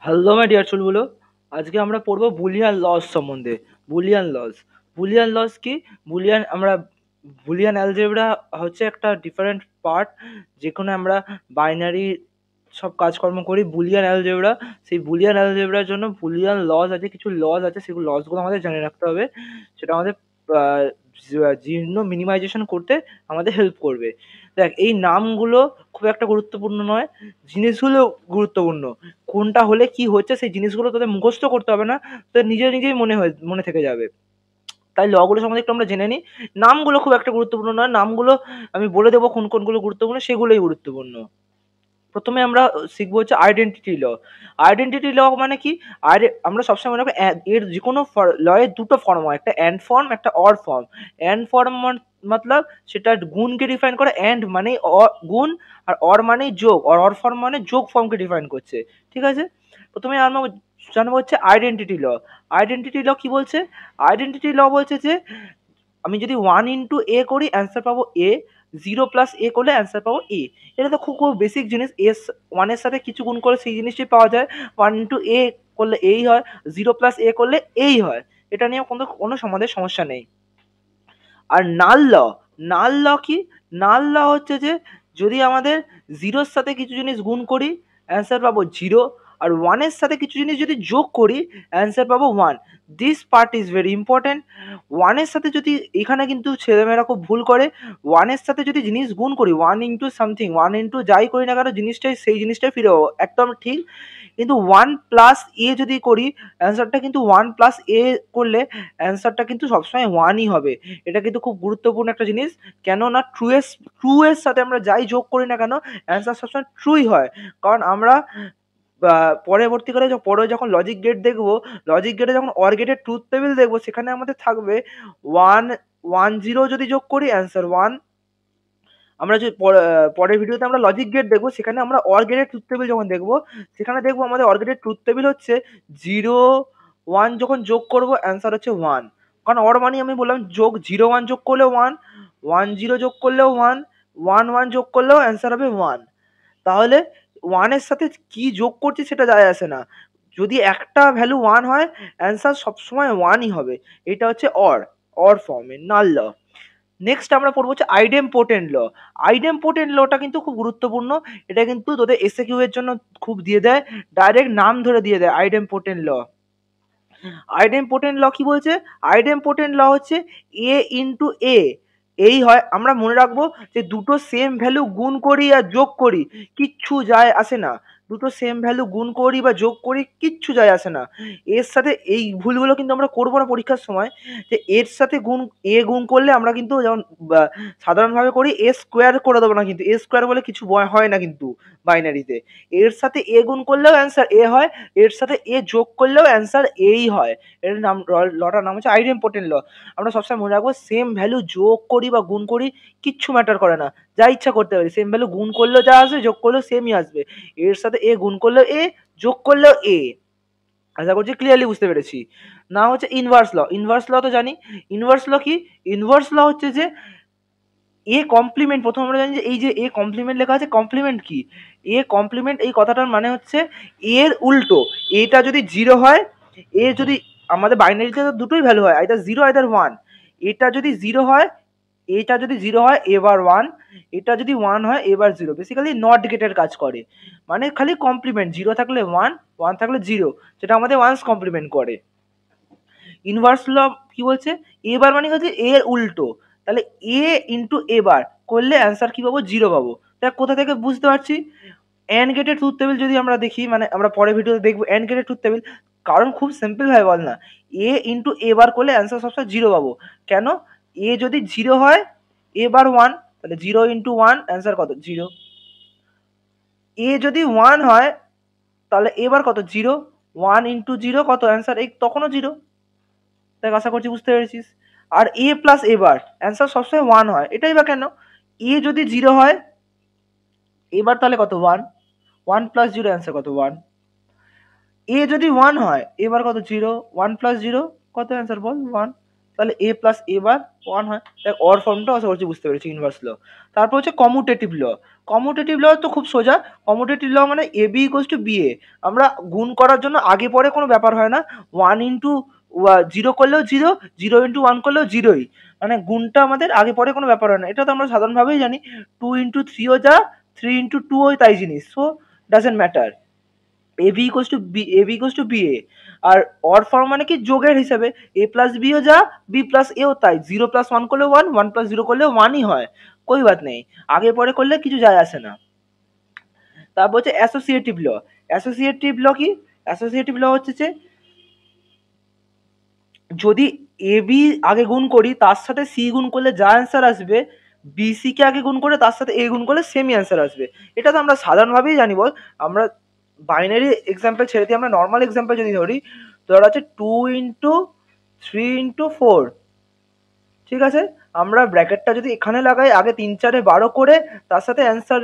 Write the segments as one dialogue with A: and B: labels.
A: Hello my dear চুলগুলো, আজকে আমরা পড়বো বুলিয়ান লস সম্বন্ধে। বুলিয়ান লস, বুলিয়ান লস কি? বুলিয়ান অ্যালজেব্রা হচ্ছে একটা ডিফারেন্ট পার্ট, যেখানে আমরা বাইনারি সব কাজকর্ম করি। বুলিয়ান অ্যালজেব্রা, সেই বুলিয়ান অ্যালজেব্রার জন্য বুলিয়ান লস আছে, কিছু লস আছে, সেগুলো লসগুলো আমাদের জেনে রাখতে হবে। সেটা আমাদের আহ, জীর্ণ মিনিমাইজেশন করতে আমাদের হেল্প করবে। দেখ, এই নামগুলো খুব একটা গুরুত্বপূর্ণ নয়, জিনিসগুলো গুরুত্বপূর্ণ। কোনটা হলে কি হচ্ছে সেই জিনিসগুলো তোদের মুখস্থ করতে হবে না, তোদের নিজে নিজেই মনে থেকে যাবে। তাই লগুলো সম্বন্ধে একটু আমরা জেনে নিই। নামগুলো খুব একটা গুরুত্বপূর্ণ নয়, নামগুলো আমি বলে দেবো কোন কোনগুলো গুরুত্বপূর্ণ, সেগুলোই গুরুত্বপূর্ণ। প্রথমে আমরা শিখবো হচ্ছে আইডেন্টিটি ল। আইডেন্টিটি ল মানে কি? আমরা সবসময় মনে রাখবো এর যে কোনো লয়ের দুটো ফর্ম হয়, একটা অ্যান্ড ফর্ম, একটা অর ফর্ম। অ্যান্ড ফর্ম মতলব সেটা গুণকে ডিফাইন করে, অ্যান্ড মানে গুণ, আর অর মানে যোগ, আর অর ফর্ম মানে যোগ ফর্মকে ডিফাইন করছে। ঠিক আছে, প্রথমে আমরা জানবো হচ্ছে আইডেন্টিটি ল। আইডেন্টিটি ল কি বলছে? আইডেন্টিটি ল বলছে যে আমি যদি 1 × a করি অ্যান্সার পাবো a, 0 + a করলে অ্যান্সার পাবো a। এটা তো খুব খুব বেসিক জিনিস। ওয়ানের সাথে কিছু গুণ করে সেই জিনিসটাই পাওয়া যায়। 1 × a করলে এই হয়, 0 + a করলে এই হয়। এটা নিয়ে কোনো কোনো সমাধানের সমস্যা নেই। আর নাল ল, নাল ল কি? নাল ল হচ্ছে যে যদি আমাদের জিরোর সাথে কিছু জিনিস গুণ করি অ্যান্সার পাবো 0, আর ওয়ানের সাথে কিছু জিনিস যদি যোগ করি অ্যান্সার পাবো 1। This part is very important. ওয়ানের সাথে যদি, এখানে কিন্তু ছেলেমেয়েরা খুব ভুল করে, ওয়ানের সাথে যদি জিনিস গুণ করি, 1 × সামথিং, 1 × যাই করি না কেন জিনিসটাই সেই জিনিসটাই ফিরে পাবো, একদম ঠিক। কিন্তু 1 + a যদি করি অ্যান্সারটা কিন্তু 1 + a করলে অ্যান্সারটা কিন্তু সবসময় 1ই হবে। এটা কিন্তু খুব গুরুত্বপূর্ণ একটা জিনিস। কেননা ট্রু এর সাথে আমরা যাই যোগ করি না কেন অ্যান্সার সবসময় ট্রুই হয়। কারণ আমরা পরবর্তীকালে পরে যখন লজিক গেট দেখবো, লজিক গেটে যখন অর গেটের ট্রুথ টেবিল দেখবো, সেখানে আমাদের থাকবে 1 1 0 যদি যোগ করি অ্যান্সার 1। আমরা যে পরের ভিডিওতে আমরা লজিক গেট দেখবো, সেখানে আমরা অর গেটের ট্রুথ টেবিল যখন দেখবো, সেখানে দেখবো আমাদের অর গেটের ট্রুথ টেবিল হচ্ছে 0 1 যখন যোগ করবো অ্যান্সার হচ্ছে 1। কারণ অর মানে আমি বললাম যোগ, 0 1 যোগ করলেও 1, 1 0 যোগ করলেও 1, 1 1 যোগ করলেও অ্যান্সার হবে 1। তাহলে 1 এর সাথে কি যোগ করছি সেটা যায় আসে না। যদি একটা ভ্যালু 1 হয় অ্যান্সার সবসময় 1ই হবে। এটা হচ্ছে অর ফর্মে নাল ল। নেক্সট আমরা পড়বো হচ্ছে আইডেমপোটেন্ট ল। আইডেমপোটেন্ট লটা কিন্তু খুব গুরুত্বপূর্ণ। এটা কিন্তু তোদের এসএকিউ এর জন্য খুব দিয়ে দেয়, ডাইরেক্ট নাম ধরে দিয়ে দেয় আইডেমপোটেন্ট ল। আইডেমপোটেন্ট ল কি বলছে? আইডেমপোটেন্ট ল হচ্ছে a × a এই হয়। আমরা মনে রাখবো যে দুটো সেম ভ্যালু গুণ করি আর যোগ করি কিচ্ছু যায় আসে না। দুটো সেম ভ্যালু গুণ করি বা যোগ করি কিচ্ছু যায় আসে না। এর সাথে এই ভুলগুলো কিন্তু আমরা করবো না পরীক্ষার সময়, যে এর সাথে গুণ করলে আমরা কিন্তু যেমন সাধারণভাবে করি এ স্কোয়ার করে দেবো না, কিন্তু এ স্কোয়ার বলে কিছু হয় না কিন্তু বাইনারিতে। এর সাথে এ গুণ করলেও অ্যান্সার এ হয়, এর সাথে এ যোগ করলেও অ্যান্সার এই হয়। এর নাম, লটার নাম হচ্ছে আইডেমপোটেন্ট ল। আমরা সবসময় মনে রাখবো সেম ভ্যালু যোগ করি বা গুণ করি কিচ্ছু ম্যাটার করে না, যা ইচ্ছা করতে পারি। সেম ভ্যালু গুণ করলেও যা আসবে, যোগ করলেও সেমই আসবে। এর সাথে এ গুণ করলেও এ, যোগ করলেও এ। আশা করছি ক্লিয়ারলি বুঝতে পেরেছি। না হচ্ছে ইনভার্স ল। ইনভার্স ল তো জানি। ইনভার্স ল কি? ইনভার্স ল হচ্ছে যে এ কমপ্লিমেন্ট। প্রথম আমরা জানি যে এই যে এ কমপ্লিমেন্ট লেখা আছে, কমপ্লিমেন্ট কি? এ কমপ্লিমেন্ট এই কথাটার মানে হচ্ছে এর উল্টো। এটা যদি 0 হয়, এ যদি, আমাদের বাইনারিতে তো দুটোই ভ্যালু হয়, আইদার 0 আইদার 1। এটা যদি 0 হয়, এটা যদি 0 হয় এবার 1, এটা যদি 1 হয় এবার 0। বেসিক্যালি নট গেটের কাজ করে, মানে খালি কমপ্লিমেন্ট, 0 থাকলে 1, 1 থাকলে 0, যেটা আমাদের ওয়ান্স কমপ্লিমেন্ট করে। ইনভার্স ল কি বলছে? এবার মানে হচ্ছে এর উল্টো। তাহলে এ ইন্টু এবার করলে অ্যান্সার কি পাবো? 0 পাবো। দেখ কোথা থেকে বুঝতে পারছি? অ্যান্ড গেটের ট্রুথ টেবিল যদি আমরা দেখি, মানে আমরা পরের ভিডিওতে দেখবো অ্যান্ড গেটের ট্রুথ টেবিল। কারণ খুব সিম্পল ভাবে বল না, এ ইন্টু এবার করলে অ্যান্সার সবসময় 0 পাবো। কেন? এ যদি 0 হয় এবার 1, তাহলে 0 × 1 অ্যান্সার কত? 0। এ যদি 1 হয় তাহলে এবার কত? 0। 1 × 0 কত? অ্যান্সার এই তখনও 0। দেখ আশা করছি বুঝতে পেরেছিস। আর এ প্লাস এবার অ্যান্সার সবসময় 1 হয়, এটাই বা কেন? এ যদি 0 হয় এবার তাহলে কত? 1, 1 + 0 অ্যান্সার কত? 1। এ যদি 1 হয় এবার কত? 0, 1 + 0 কত? অ্যান্সার বল? 1। তাহলে এ প্লাস এ বার 1 হয়। দেখ অর ফর্মটা আশা করছি বুঝতে পেরেছি, ইনভার্স ল। তারপর হচ্ছে কমিউটেটিভ ল। কমিউটেটিভ ল তো খুব সোজা। কমিউটেটিভ ল মানে এ বি ইকুয়ালস টু বি এ। আমরা গুণ করার জন্য আগে পরে কোনো ব্যাপার হয় না, 1 ইন্টু 0 করলেও 0, 0 ইন্টু 1 করলেও 0ই, মানে গুণটা আমাদের আগে পরে কোনো ব্যাপার হয় না। এটা তো আমরা সাধারণভাবেই জানি, 2 ইন্টু 3ও যা, 3 ইন্টু 2ও তাই জিনিস, so doesn't matter. A B equals to B, A B equals to B A. আর অর ফর্ম মানে কি যোগের হিসাবে, এ প্লাস বিও যা, বি প্লাস এও তাই, 0 প্লাস 1 করলে 1, 1 প্লাস 0 করলে 1ই হয়, কোই বাত নেই, আগে পরে করলে কিছু যায় আসে না। তারপর হচ্ছে অ্যাসোসিয়েটিভ ল। অ্যাসোসিয়েটিভ ল কি? অ্যাসোসিয়েটিভ ল হচ্ছে যে যদি এ বি আগে গুণ করি তার সাথে সি গুণ করলে যা অ্যান্সার আসবে, বি সি কে আগে গুণ করে তার সাথে এ গুণ করলে সেমই অ্যান্সার আসবে। এটা তো আমরা সাধারণভাবেই জানি বল। আমরা বাইনারি এক্সাম্পল ছেড়ে দিয়ে আমরা নর্মাল এক্সাম্পল যদি ধরি, ধরা হচ্ছে 2 ইন্টু 3 ইন্টু 4, ঠিক আছে, আমরা ব্র্যাকেটটা যদি এখানে লাগাই, আগে 3 4 12 করে তার সাথে অ্যান্সার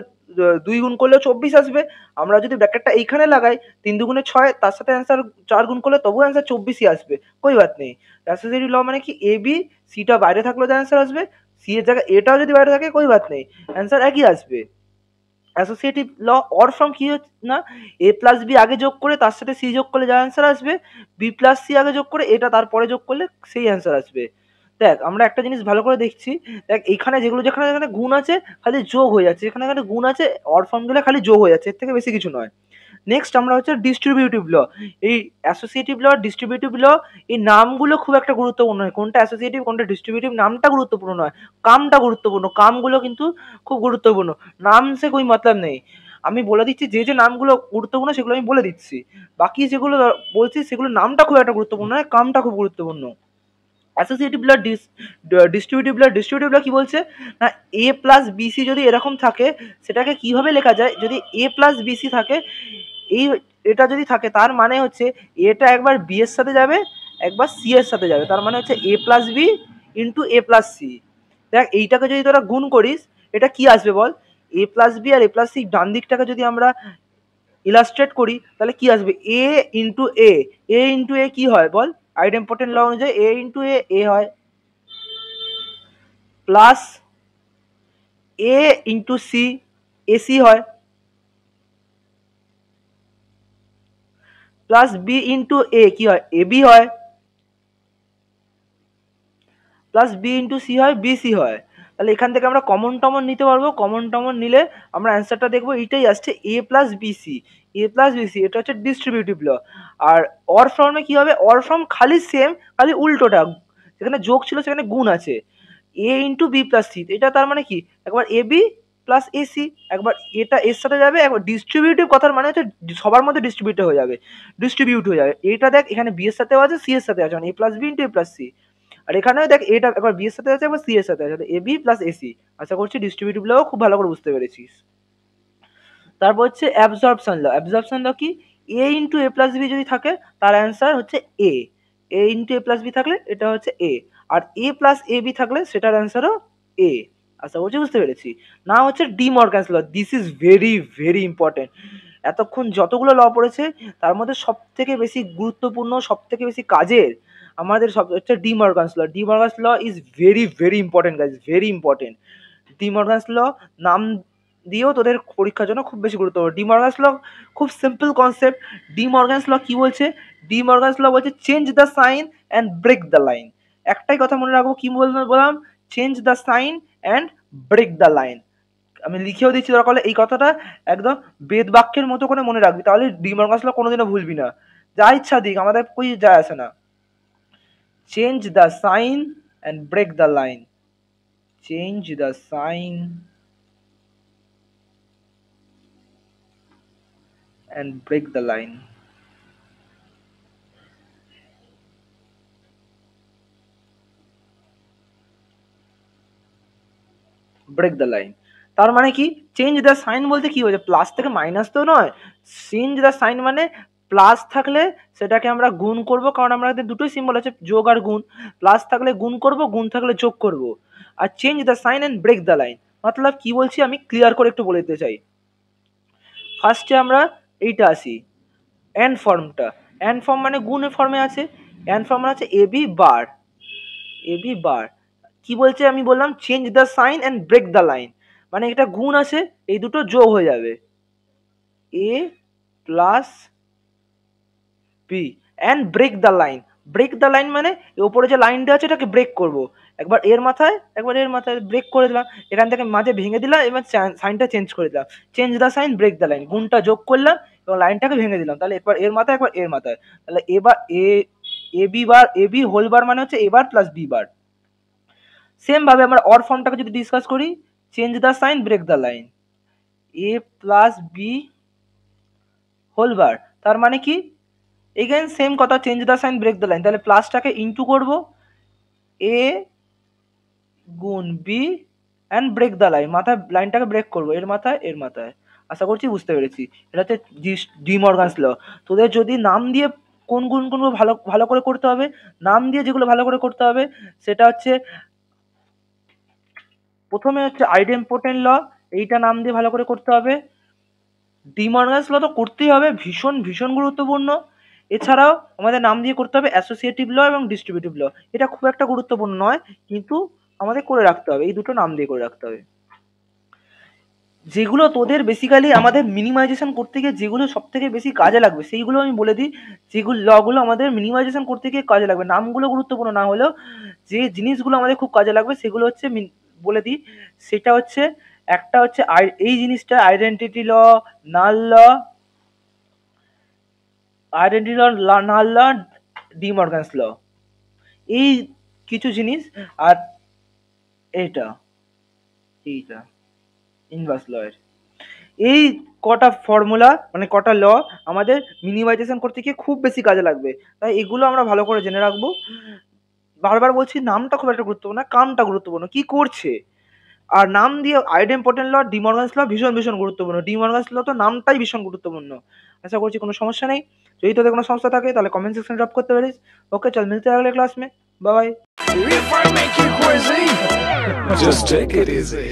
A: 2 গুণ করলে 24 আসবে। আমরা যদি ব্র্যাকেটটা এইখানে লাগাই 3 দুগুণে 6, তার সাথে অ্যান্সার 4 গুণ করলে তবুও অ্যান্সার 24ই আসবে, কোই বাত নেই। অ্যাসোসিয়েটিভ ল মানে কি এ বি, সিটা বাইরে থাকলেও যা অ্যান্সার আসবে, সি এর জায়গায় এটাও যদি বাইরে থাকে কোই বাত নেই, অ্যান্সার একই আসবে। অ্যাসোসিয়েটিভ ল অর ফর্ম কি হচ্ছে না, এ প্লাস বি আগে যোগ করে তার সাথে সি যোগ করলে যা অ্যান্সার আসবে, বি প্লাস সি আগে যোগ করে এটা তারপরে যোগ করলে সেই অ্যান্সার আসবে। দেখ আমরা একটা জিনিস ভালো করে দেখছি, দেখ এইখানে যেগুলো যেখানে যেখানে গুণ আছে খালি যোগ হয়ে যাচ্ছে, যেখানে যেখানে গুণ আছে অর ফর্ম দিলে খালি যোগ হয়ে যাচ্ছে, এর থেকে বেশি কিছু নয়। নেক্সট আমরা হচ্ছে ডিস্ট্রিবিউটিভ ল। এই অ্যাসোসিয়েটিভ ল, ডিস্ট্রিবিউটিভ ল, এই নামগুলো খুব একটা গুরুত্বপূর্ণ নয়, কোনটা অ্যাসোসিয়েটিভ কোনটা ডিস্ট্রিবিউটিভ নামটা গুরুত্বপূর্ণ নয়, কামটা গুরুত্বপূর্ণ, কামগুলো কিন্তু খুব গুরুত্বপূর্ণ। নাম সে কোই মতলব নেই। আমি বলে দিচ্ছি যে যে নামগুলো গুরুত্বপূর্ণ সেগুলো আমি বলে দিচ্ছি, বাকি যেগুলো বলছি সেগুলো নামটা খুব একটা গুরুত্বপূর্ণ নয়, কামটা খুব গুরুত্বপূর্ণ। অ্যাসোসিয়েটিভ ল, ডিস্ট্রিবিউটিভ ল। ডিস্ট্রিবিউটিভ ল কি বলছে না, এ প্লাস বিসি যদি এরকম থাকে সেটাকে কিভাবে লেখা যায়, যদি এ প্লাস বিসি থাকে, এই এটা যদি থাকে তার মানে হচ্ছে এটা একবার বি এর সাথে যাবে, একবার সি এর সাথে যাবে, তার মানে হচ্ছে এ প্লাস বি ইন্টু এ প্লাস সি। দেখ এইটাকে যদি তোরা গুণ করিস এটা কি আসবে বল, এ প্লাস বি আর এ প্লাস সি ডান দিকটাকে যদি আমরা ইলাস্ট্রেট করি তাহলে কি আসবে, এ ইন্টু এ, এ ইন্টু এ কি হয় বল, আইডেম্পোর্টেন্ট ল অনুযায়ী এ ইন্টু এ এ হয়, প্লাস এ ইন্টু সি এসি হয়, প্লাস বি ইন্টু এ কি হয়, এবি হয়, প্লাস বি ইন্টু সি হয়, বিসি হয়। তাহলে এখান থেকে আমরা কমন টমন নিতে পারবো, কমন টমন নিলে আমরা অ্যান্সারটা দেখবো এইটাই আসছে, এ প্লাস বিসি, এ প্লাস বিসি, এটা হচ্ছে ডিস্ট্রিবিউটিভ ল। আর অর ফর্মে কি হবে, অর ফর্ম খালি সেম, খালি উল্টোটা, যেখানে যোগ ছিল সেখানে গুণ আছে, এ ইন্টু বি প্লাস সি, এটা তার মানে কি একবার এ বি প্লাস এসি, একবার এটা এর সাথে যাবে, একবার ডিস্ট্রিবিউটিভ কথার মানে হচ্ছে সবার মধ্যে ডিস্ট্রিবিউট হয়ে যাবে, ডিস্ট্রিবিউট হয়ে যাবে। এটা দেখ এখানে বি এর সাথেও আছে সি এর সাথে আছে, মানে এ প্লাস বি ইন্টু এ প্লাস সি। আর এখানেও দেখ এটা একবার বি এর সাথে আছে একবার সি এর সাথে আছে, এ বি প্লাস এসি। আশা করছি ডিস্ট্রিবিউটিভ লও খুব ভালো করে বুঝতে পেরেছিস। তারপর হচ্ছে অ্যাবজর্পশন ল। অ্যাবজর্পশন ল কি, এ ইন্টু এ প্লাস বি যদি থাকে তার অ্যান্সার হচ্ছে এ, এ ইন্টু এ প্লাস বি থাকলে এটা হচ্ছে এ, আর এ প্লাস এ বি থাকলে সেটার অ্যান্সারও এ। আশা করছি বুঝতে পেরেছি। না হচ্ছে De Morgan's law, this is very very important. এতক্ষণ যতগুলো ল পড়েছে তার মধ্যে সব থেকে বেশি গুরুত্বপূর্ণ, সব থেকে বেশি কাজের আমাদের সব হচ্ছে De Morgan's law. De Morgan's law is very very important guys, very important. De Morgan's law নাম দিয়েও তোদের পরীক্ষার জন্য খুব বেশি গুরুত্বপূর্ণ। ডি মর্গ্যানস ল খুব simple concept. De Morgan's law কি বলছে, ডি মর্গ্যানস ল বলছে change the sign and break the line. একটাই কথা মনে রাখবো, কি বললাম, change the sign and break the line. আমি লিখেও দিচ্ছি, দরকার হলে এই কথাটা একদম বেদ বাক্যের মতো করে মনে রাখবি, তাহলে ডি মর্গ্যানস ল কোনোদিনও ভুলবি না। যা ইচ্ছা দিক, আমাদের কই যায় আসে না। Change the sign and break the line, change the sign and break the line. Break the line তার মানে কি, চেঞ্জ দ্য সাইন বলতে কি হচ্ছে, প্লাস থেকে মাইনাস তো নয়, চেঞ্জ দ্য সাইন মানে প্লাস থাকলে সেটাকে আমরা গুণ করব, কারণ আমাদের দুটোই সিম্বল আছে যোগ আর গুণ, প্লাস থাকলে গুণ করব, গুণ থাকলে যোগ করব। আর change the sign and break the line মতলব কি বলছি আমি ক্লিয়ার করে একটু বলে দিতে চাই। ফার্স্টে আমরা এইটা আসি এন ফর্মটা, এন ফর্ম মানে গুণের ফর্মে আছে, এন ফর্ম মানে আছে এ বি বার, এবি বার কি বলছে, আমি বললাম change the sign and break the line, মানে এটা গুণ আছে, এই দুটো যোগ হয়ে যাবে, A plus B and break the line. Break the line মানে ওপরে যে লাইনটা আছে এটাকে ব্রেক করব, একবার এর মাথায় একবার এর মাথায় ব্রেক করে দিলাম, এখান থেকে মাঝে ভেঙে দিলাম, এবার সাইনটা চেঞ্জ করে দিলাম, change the sign break the line, গুণটা যোগ করলাম এবং লাইনটাকে ভেঙে দিলাম, তাহলে একবার এর মাথায় একবার এর মাথায়, তাহলে এবার A B bar, A B whole bar মানে হচ্ছে A bar plus B bar. Same ভাবে আমরা অর ফর্মটাকে যদি ডিসকাস করি, change the sign break the line, A plus B whole bar, তার মানে কি এগেন সেম কথা, change the sign break the line, তাহলে প্লাসটাকে ইনটু করব, এ গুণ B and break the line, মাথায় লাইনটাকে ব্রেক করবো, এর মাথায় এর মাথায়। আশা করছি বুঝতে পেরেছি, এটা হচ্ছে ডি মর্গানস ল। তোদের যদি নাম দিয়ে কোন গুণগুলো ভালো ভালো করে করতে হবে, নাম দিয়ে যেগুলো ভালো করে করতে হবে সেটা হচ্ছে প্রথমে হচ্ছে আইডেম্পোর্টেন্ট ল, এইটা নাম দিয়ে ভালো করে করতে হবে। ডি মর্গানস ল তো করতেই হবে, ভীষণ ভীষণ গুরুত্বপূর্ণ। এছাড়াও আমাদের নাম দিয়ে করতে হবে অ্যাসোসিয়েটিভ ল এবং ডিস্ট্রিবিউটিভ ল, এটা খুব একটা গুরুত্বপূর্ণ নয় কিন্তু আমাদের করে রাখতে হবে, এই দুটো নাম দিয়ে করে রাখতে হবে। যেগুলো তোদের বেসিক্যালি আমাদের মিনিমাইজেশন করতে গিয়ে যেগুলো সব থেকে বেশি কাজে লাগবে সেইগুলো আমি বলে দিই, যেগুলো লগুলো আমাদের মিনিমাইজেশন করতে গিয়ে কাজে লাগবে, নামগুলো গুরুত্বপূর্ণ না হলেও যে জিনিসগুলো আমাদের খুব কাজে লাগবে সেগুলো হচ্ছে বলে দিই, সেটা হচ্ছে একটা হচ্ছে এই জিনিসটা আইডেন্টিটি ল, নাল ল, আইডেন্টিটি ল, নাল ল, ডি মর্গানস ল, এই কিছু জিনিস। আর এইটা এইটা ইনভার্স ল এর এই কটা ফর্মুলা মানে কটা ল আমাদের মিনিমাইজেশন করতে গিয়ে খুব বেশি কাজে লাগবে, তাই এগুলো আমরা ভালো করে জেনে রাখবো। বারবার বলছি নামটা খুব একটা গুরুত্বপূর্ণ না, কামটা গুরুত্বপূর্ণ, কি করছে। আর নাম দিয়ে আইডেম্পোর্টেন্ট ল, ডিমর্গানস ল ভীষণ ভীষণ গুরুত্বপূর্ণ, ডিমর্গানস ল তো নামটাই ভীষণ গুরুত্বপূর্ণ। আশা করছি কোনো সমস্যা নেই, যদি তোদের কোনো সমস্যা থাকে তাহলে কমেন্ট সেকশনে ড্রপ করতে পারিস। ওকে চল মিলতে আগলে class May, bye bye.
B: If I make you crazy, just take it easy.